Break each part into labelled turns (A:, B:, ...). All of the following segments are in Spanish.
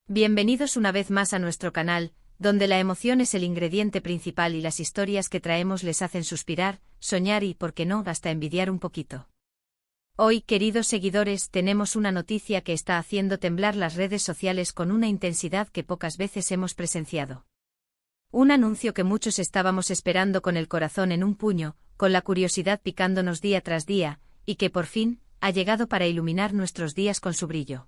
A: Bienvenidos una vez más a nuestro canal, donde la emoción es el ingrediente principal y las historias que traemos les hacen suspirar, soñar y, por qué no, hasta envidiar un poquito. Hoy, queridos seguidores, tenemos una noticia que está haciendo temblar las redes sociales con una intensidad que pocas veces hemos presenciado. Un anuncio que muchos estábamos esperando con el corazón en un puño, con la curiosidad picándonos día tras día, y que por fin ha llegado para iluminar nuestros días con su brillo.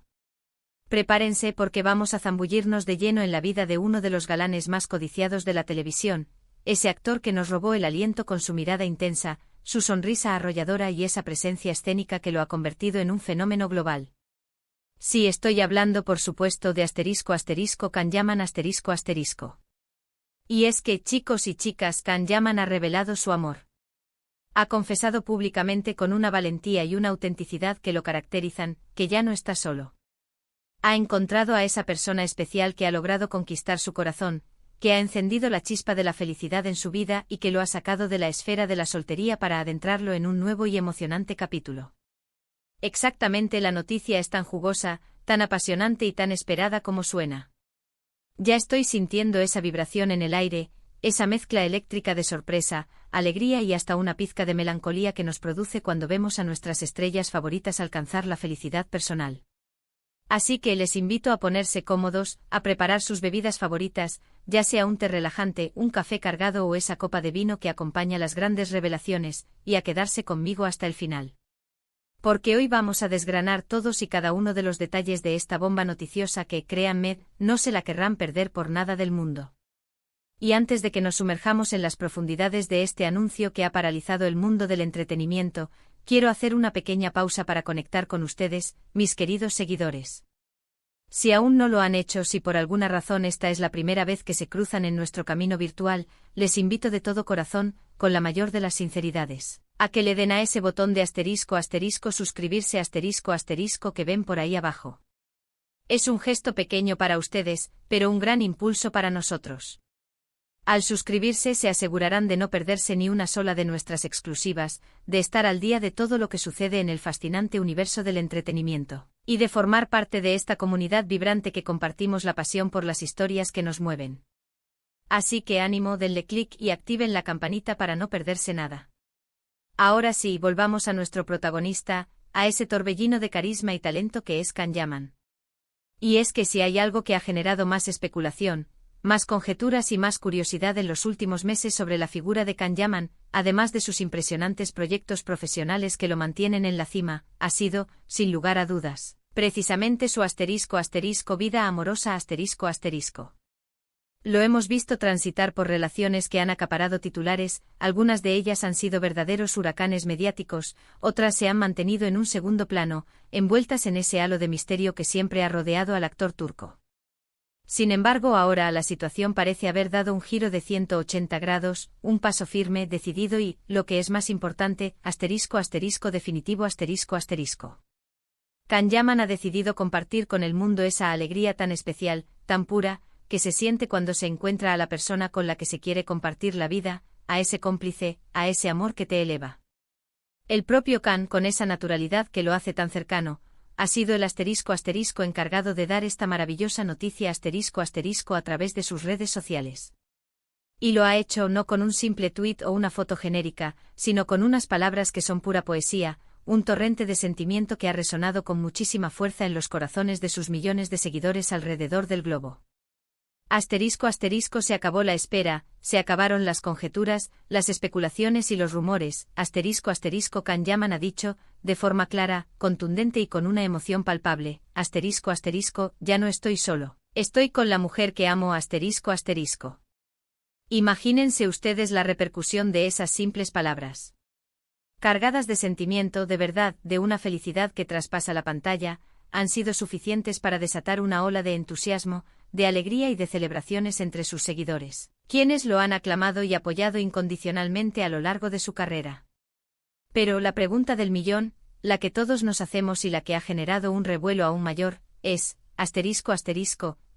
A: Prepárense porque vamos a zambullirnos de lleno en la vida de uno de los galanes más codiciados de la televisión, ese actor que nos robó el aliento con su mirada intensa, su sonrisa arrolladora y esa presencia escénica que lo ha convertido en un fenómeno global. Sí, estoy hablando por supuesto de **Can Yaman **. Y es que, chicos y chicas, Can Yaman ha revelado su amor. Ha confesado públicamente con una valentía y una autenticidad que lo caracterizan, que ya no está solo. Ha encontrado a esa persona especial que ha logrado conquistar su corazón, que ha encendido la chispa de la felicidad en su vida y que lo ha sacado de la esfera de la soltería para adentrarlo en un nuevo y emocionante capítulo. Exactamente, la noticia es tan jugosa, tan apasionante y tan esperada como suena. Ya estoy sintiendo esa vibración en el aire, esa mezcla eléctrica de sorpresa, alegría y hasta una pizca de melancolía que nos produce cuando vemos a nuestras estrellas favoritas alcanzar la felicidad personal. Así que les invito a ponerse cómodos, a preparar sus bebidas favoritas, ya sea un té relajante, un café cargado o esa copa de vino que acompaña las grandes revelaciones, y a quedarse conmigo hasta el final. Porque hoy vamos a desgranar todos y cada uno de los detalles de esta bomba noticiosa que, créanme, no se la querrán perder por nada del mundo. Y antes de que nos sumerjamos en las profundidades de este anuncio que ha paralizado el mundo del entretenimiento, quiero hacer una pequeña pausa para conectar con ustedes, mis queridos seguidores. Si aún no lo han hecho, si por alguna razón esta es la primera vez que se cruzan en nuestro camino virtual, les invito de todo corazón, con la mayor de las sinceridades, a que le den a ese botón de suscribirse que ven por ahí abajo. Es un gesto pequeño para ustedes, pero un gran impulso para nosotros. Al suscribirse se asegurarán de no perderse ni una sola de nuestras exclusivas, de estar al día de todo lo que sucede en el fascinante universo del entretenimiento, y de formar parte de esta comunidad vibrante que compartimos la pasión por las historias que nos mueven. Así que ánimo, denle clic y activen la campanita para no perderse nada. Ahora sí, volvamos a nuestro protagonista, a ese torbellino de carisma y talento que es Can Yaman. Y es que si hay algo que ha generado más especulación, más conjeturas y más curiosidad en los últimos meses sobre la figura de Can Yaman, además de sus impresionantes proyectos profesionales que lo mantienen en la cima, ha sido, sin lugar a dudas, precisamente su vida amorosa Lo hemos visto transitar por relaciones que han acaparado titulares, algunas de ellas han sido verdaderos huracanes mediáticos, otras se han mantenido en un segundo plano, envueltas en ese halo de misterio que siempre ha rodeado al actor turco. Sin embargo, ahora la situación parece haber dado un giro de 180 grados, un paso firme, decidido y, lo que es más importante, definitivo. Can Yaman ha decidido compartir con el mundo esa alegría tan especial, tan pura, que se siente cuando se encuentra a la persona con la que se quiere compartir la vida, a ese cómplice, a ese amor que te eleva. El propio Can, con esa naturalidad que lo hace tan cercano, ha sido el encargado de dar esta maravillosa noticia a través de sus redes sociales. Y lo ha hecho no con un simple tuit o una foto genérica, sino con unas palabras que son pura poesía, un torrente de sentimiento que ha resonado con muchísima fuerza en los corazones de sus millones de seguidores alrededor del globo. Se acabó la espera, se acabaron las conjeturas, las especulaciones y los rumores, Can Yaman ha dicho, de forma clara, contundente y con una emoción palpable, ya no estoy solo, estoy con la mujer que amo, Imagínense ustedes la repercusión de esas simples palabras. Cargadas de sentimiento, de verdad, de una felicidad que traspasa la pantalla, han sido suficientes para desatar una ola de entusiasmo, de alegría y de celebraciones entre sus seguidores, quienes lo han aclamado y apoyado incondicionalmente a lo largo de su carrera. Pero la pregunta del millón, la que todos nos hacemos y la que ha generado un revuelo aún mayor, es,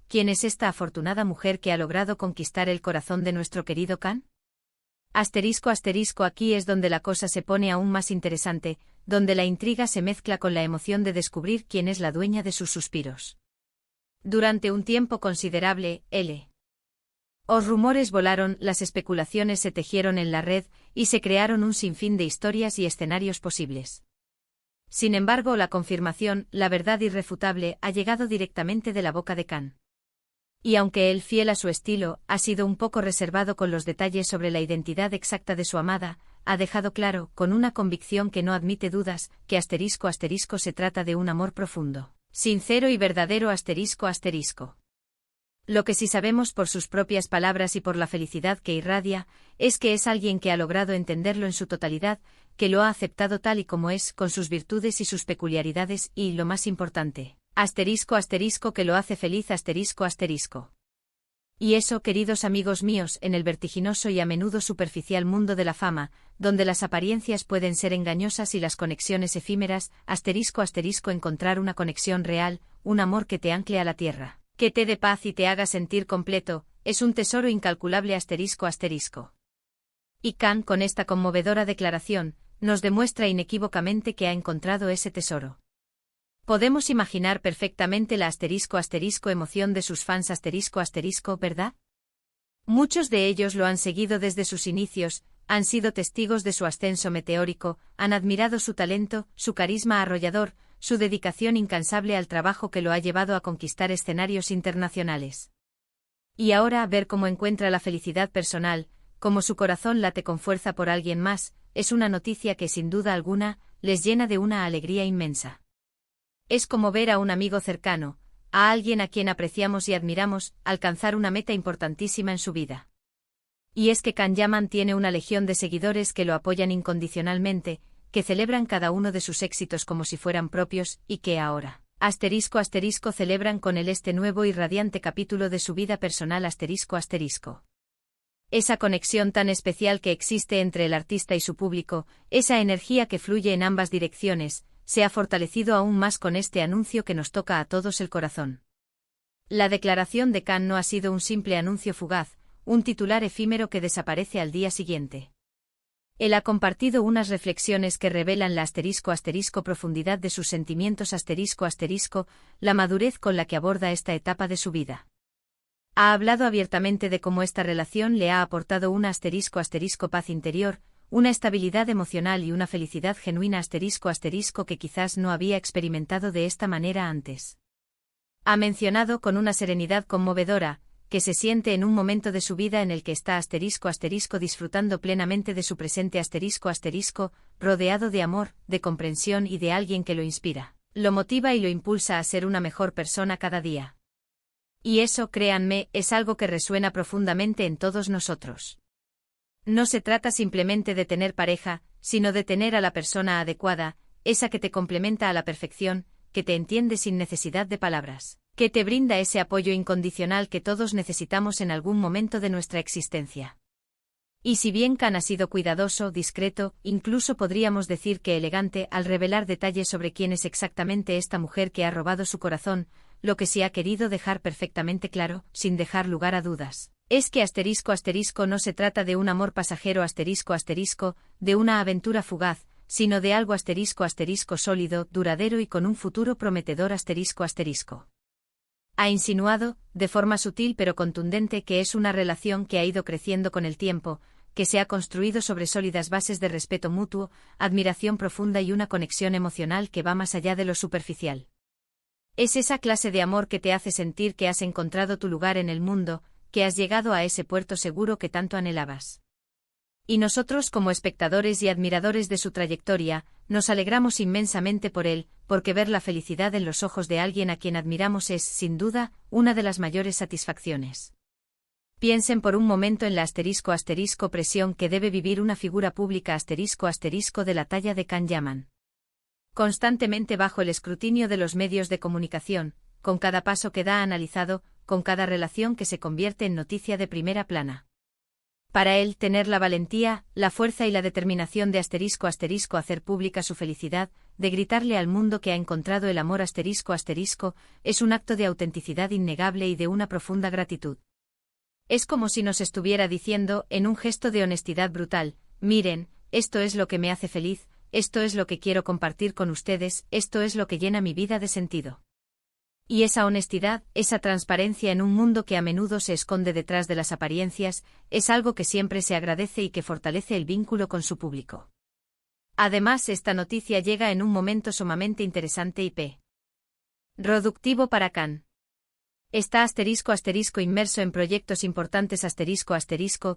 A: ¿quién es esta afortunada mujer que ha logrado conquistar el corazón de nuestro querido Can? Aquí es donde la cosa se pone aún más interesante, donde la intriga se mezcla con la emoción de descubrir quién es la dueña de sus suspiros. Durante un tiempo considerable, Os rumores volaron, las especulaciones se tejieron en la red, y se crearon un sinfín de historias y escenarios posibles. Sin embargo, la confirmación, la verdad irrefutable, ha llegado directamente de la boca de Khan. Y aunque él, fiel a su estilo, ha sido un poco reservado con los detalles sobre la identidad exacta de su amada, ha dejado claro, con una convicción que no admite dudas, que *** se trata de un amor profundo, sincero y verdadero ***. Lo que sí sabemos por sus propias palabras y por la felicidad que irradia, es que es alguien que ha logrado entenderlo en su totalidad, que lo ha aceptado tal y como es, con sus virtudes y sus peculiaridades, y, lo más importante, que lo hace feliz ***. Y eso, queridos amigos míos, en el vertiginoso y a menudo superficial mundo de la fama, donde las apariencias pueden ser engañosas y las conexiones efímeras, ***, encontrar una conexión real, un amor que te ancle a la tierra, que te dé paz y te haga sentir completo, es un tesoro incalculable ***. Y Khan, con esta conmovedora declaración, nos demuestra inequívocamente que ha encontrado ese tesoro. Podemos imaginar perfectamente la *** emoción de sus fans ***, ¿verdad? Muchos de ellos lo han seguido desde sus inicios, han sido testigos de su ascenso meteórico, han admirado su talento, su carisma arrollador, su dedicación incansable al trabajo que lo ha llevado a conquistar escenarios internacionales. Y ahora, ver cómo encuentra la felicidad personal, cómo su corazón late con fuerza por alguien más, es una noticia que sin duda alguna, les llena de una alegría inmensa. Es como ver a un amigo cercano, a alguien a quien apreciamos y admiramos, alcanzar una meta importantísima en su vida. Y es que Khan Yaman tiene una legión de seguidores que lo apoyan incondicionalmente, que celebran cada uno de sus éxitos como si fueran propios, y que ahora, ***, celebran con él este nuevo y radiante capítulo de su vida personal ***. Esa conexión tan especial que existe entre el artista y su público, esa energía que fluye en ambas direcciones, se ha fortalecido aún más con este anuncio que nos toca a todos el corazón. La declaración de Khan no ha sido un simple anuncio fugaz, un titular efímero que desaparece al día siguiente. Él ha compartido unas reflexiones que revelan la *** profundidad de sus sentimientos ***, la madurez con la que aborda esta etapa de su vida. Ha hablado abiertamente de cómo esta relación le ha aportado una *** paz interior, una estabilidad emocional y una felicidad genuina *** que quizás no había experimentado de esta manera antes. Ha mencionado con una serenidad conmovedora, que se siente en un momento de su vida en el que está *** disfrutando plenamente de su presente ***, rodeado de amor, de comprensión y de alguien que lo inspira, lo motiva y lo impulsa a ser una mejor persona cada día. Y eso, créanme, es algo que resuena profundamente en todos nosotros. No se trata simplemente de tener pareja, sino de tener a la persona adecuada, esa que te complementa a la perfección, que te entiende sin necesidad de palabras, que te brinda ese apoyo incondicional que todos necesitamos en algún momento de nuestra existencia. Y si bien Khan ha sido cuidadoso, discreto, incluso podríamos decir que elegante al revelar detalles sobre quién es exactamente esta mujer que ha robado su corazón, lo que sí ha querido dejar perfectamente claro, sin dejar lugar a dudas, es que *** no se trata de un amor pasajero ***, de una aventura fugaz, sino de algo *** sólido, duradero y con un futuro prometedor ***. Ha insinuado, de forma sutil pero contundente, que es una relación que ha ido creciendo con el tiempo, que se ha construido sobre sólidas bases de respeto mutuo, admiración profunda y una conexión emocional que va más allá de lo superficial. Es esa clase de amor que te hace sentir que has encontrado tu lugar en el mundo, que has llegado a ese puerto seguro que tanto anhelabas. Y nosotros, como espectadores y admiradores de su trayectoria, nos alegramos inmensamente por él, porque ver la felicidad en los ojos de alguien a quien admiramos es, sin duda, una de las mayores satisfacciones. Piensen por un momento en la *** presión que debe vivir una figura pública *** de la talla de Khan Yaman. Constantemente bajo el escrutinio de los medios de comunicación, con cada paso que da analizado, con cada relación que se convierte en noticia de primera plana. Para él, tener la valentía, la fuerza y la determinación de *** hacer pública su felicidad, de gritarle al mundo que ha encontrado el amor ***, es un acto de autenticidad innegable y de una profunda gratitud. Es como si nos estuviera diciendo, en un gesto de honestidad brutal, miren, esto es lo que me hace feliz, esto es lo que quiero compartir con ustedes, esto es lo que llena mi vida de sentido. Y esa honestidad, esa transparencia en un mundo que a menudo se esconde detrás de las apariencias, es algo que siempre se agradece y que fortalece el vínculo con su público. Además, esta noticia llega en un momento sumamente interesante y productivo para Khan. Está inmerso en proyectos importantes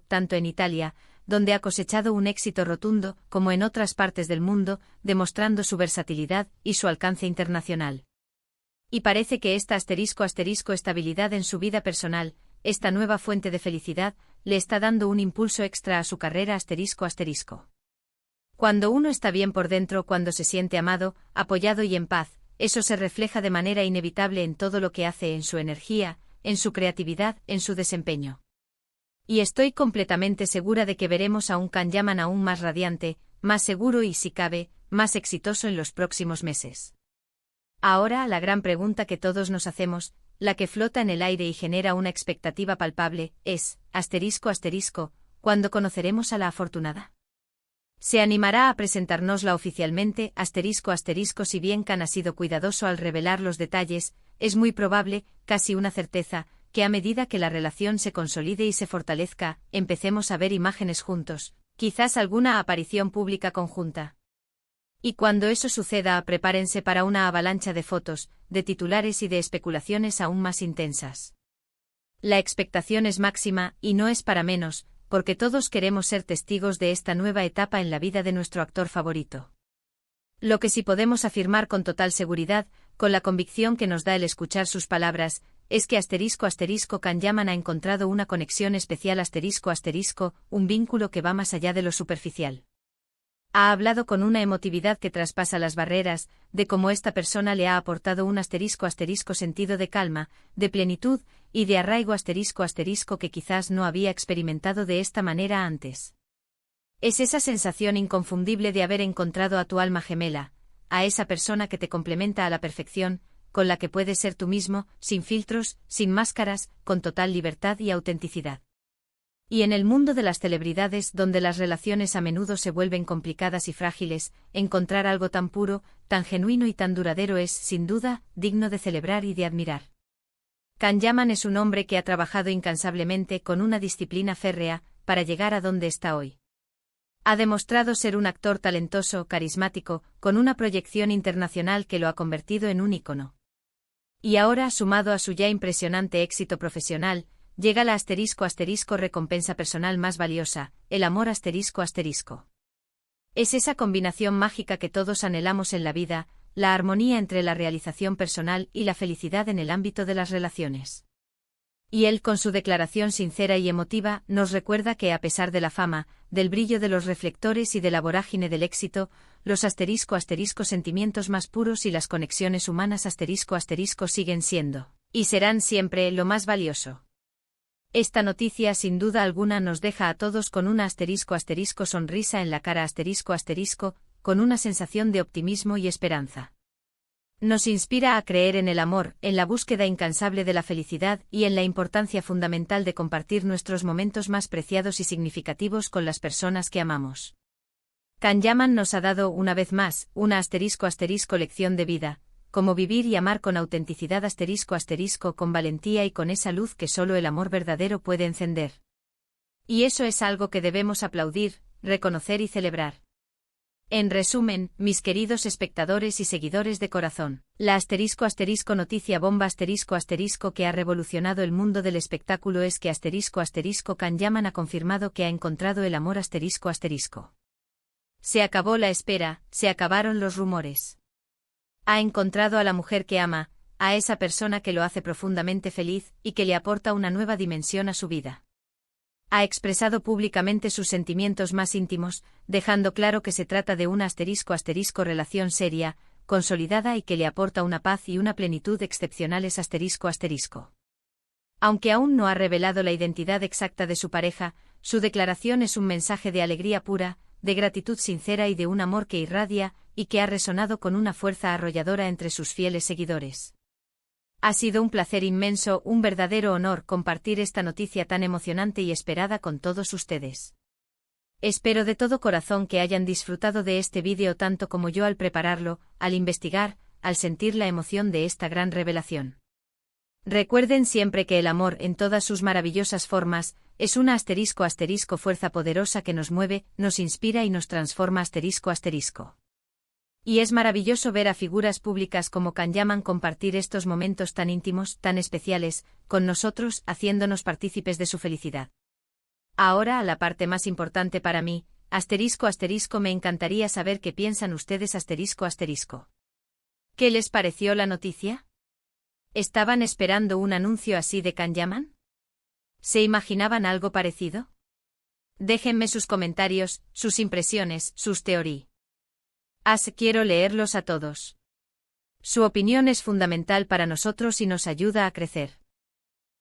A: tanto en Italia, donde ha cosechado un éxito rotundo, como en otras partes del mundo, demostrando su versatilidad y su alcance internacional. Y parece que esta estabilidad en su vida personal, esta nueva fuente de felicidad, le está dando un impulso extra a su carrera Cuando uno está bien por dentro, cuando se siente amado, apoyado y en paz, eso se refleja de manera inevitable en todo lo que hace, en su energía, en su creatividad, en su desempeño. Y estoy completamente segura de que veremos a un Khan Yaman aún más radiante, más seguro y, si cabe, más exitoso en los próximos meses. Ahora, la gran pregunta que todos nos hacemos, la que flota en el aire y genera una expectativa palpable, es, ¿cuándo conoceremos a la afortunada? ¿Se animará a presentárnosla oficialmente? Si bien Khan ha sido cuidadoso al revelar los detalles, es muy probable, casi una certeza, que a medida que la relación se consolide y se fortalezca, empecemos a ver imágenes juntos, quizás alguna aparición pública conjunta. Y cuando eso suceda, prepárense para una avalancha de fotos, de titulares y de especulaciones aún más intensas. La expectación es máxima, y no es para menos, porque todos queremos ser testigos de esta nueva etapa en la vida de nuestro actor favorito. Lo que sí podemos afirmar con total seguridad, con la convicción que nos da el escuchar sus palabras, es que Khan Yaman ha encontrado una conexión especial un vínculo que va más allá de lo superficial. Ha hablado con una emotividad que traspasa las barreras, de cómo esta persona le ha aportado un sentido de calma, de plenitud, y de arraigo que quizás no había experimentado de esta manera antes. Es esa sensación inconfundible de haber encontrado a tu alma gemela, a esa persona que te complementa a la perfección, con la que puedes ser tú mismo, sin filtros, sin máscaras, con total libertad y autenticidad. Y en el mundo de las celebridades, donde las relaciones a menudo se vuelven complicadas y frágiles, encontrar algo tan puro, tan genuino y tan duradero es, sin duda, digno de celebrar y de admirar. Khan Yaman es un hombre que ha trabajado incansablemente con una disciplina férrea, para llegar a donde está hoy. Ha demostrado ser un actor talentoso, carismático, con una proyección internacional que lo ha convertido en un ícono. Y ahora, sumado a su ya impresionante éxito profesional, llega la recompensa personal más valiosa, el amor Es esa combinación mágica que todos anhelamos en la vida, la armonía entre la realización personal y la felicidad en el ámbito de las relaciones. Y él, con su declaración sincera y emotiva, nos recuerda que a pesar de la fama, del brillo de los reflectores y de la vorágine del éxito, los sentimientos más puros y las conexiones humanas siguen siendo, y serán siempre, lo más valioso. Esta noticia sin duda alguna nos deja a todos con una sonrisa en la cara con una sensación de optimismo y esperanza. Nos inspira a creer en el amor, en la búsqueda incansable de la felicidad y en la importancia fundamental de compartir nuestros momentos más preciados y significativos con las personas que amamos. Khan Yaman nos ha dado una vez más una lección de vida, cómo vivir y amar con autenticidad con valentía y con esa luz que solo el amor verdadero puede encender. Y eso es algo que debemos aplaudir, reconocer y celebrar. En resumen, mis queridos espectadores y seguidores de corazón, la noticia bomba que ha revolucionado el mundo del espectáculo es que Khan Yaman ha confirmado que ha encontrado el amor Se acabó la espera, se acabaron los rumores. Ha encontrado a la mujer que ama, a esa persona que lo hace profundamente feliz y que le aporta una nueva dimensión a su vida. Ha expresado públicamente sus sentimientos más íntimos, dejando claro que se trata de una relación seria, consolidada y que le aporta una paz y una plenitud excepcionales Aunque aún no ha revelado la identidad exacta de su pareja, su declaración es un mensaje de alegría pura, de gratitud sincera y de un amor que irradia, y que ha resonado con una fuerza arrolladora entre sus fieles seguidores. Ha sido un placer inmenso, un verdadero honor compartir esta noticia tan emocionante y esperada con todos ustedes. Espero de todo corazón que hayan disfrutado de este vídeo tanto como yo al prepararlo, al investigar, al sentir la emoción de esta gran revelación. Recuerden siempre que el amor, en todas sus maravillosas formas, es una fuerza poderosa que nos mueve, nos inspira y nos transforma ***. Y es maravilloso ver a figuras públicas como Kanyaman compartir estos momentos tan íntimos, tan especiales, con nosotros, haciéndonos partícipes de su felicidad. Ahora a la parte más importante para mí, me encantaría saber qué piensan ustedes ***. ¿Qué les pareció la noticia? ¿Estaban esperando un anuncio así de Kanyaman? ¿Se imaginaban algo parecido? Déjenme sus comentarios, sus impresiones, sus teorías. Quiero leerlos a todos. Su opinión es fundamental para nosotros y nos ayuda a crecer.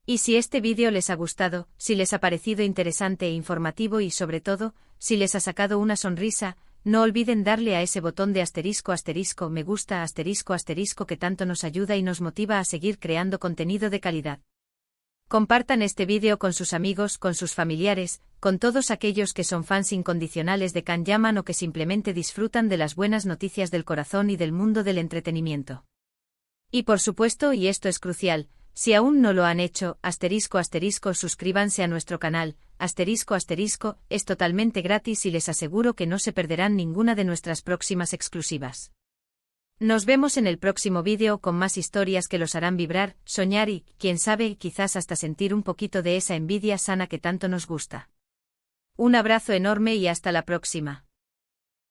A: Y si este vídeo les ha gustado, si les ha parecido interesante e informativo y sobre todo, si les ha sacado una sonrisa, no olviden darle a ese botón de ***, me gusta *** que tanto nos ayuda y nos motiva a seguir creando contenido de calidad. Compartan este vídeo con sus amigos, con sus familiares, con todos aquellos que son fans incondicionales de Kanyaman o que simplemente disfrutan de las buenas noticias del corazón y del mundo del entretenimiento. Y por supuesto, y esto es crucial, si aún no lo han hecho, ***, suscríbanse a nuestro canal, ***, es totalmente gratis y les aseguro que no se perderán ninguna de nuestras próximas exclusivas. Nos vemos en el próximo vídeo con más historias que los harán vibrar, soñar y, quién sabe, quizás hasta sentir un poquito de esa envidia sana que tanto nos gusta. Un abrazo enorme y hasta la próxima.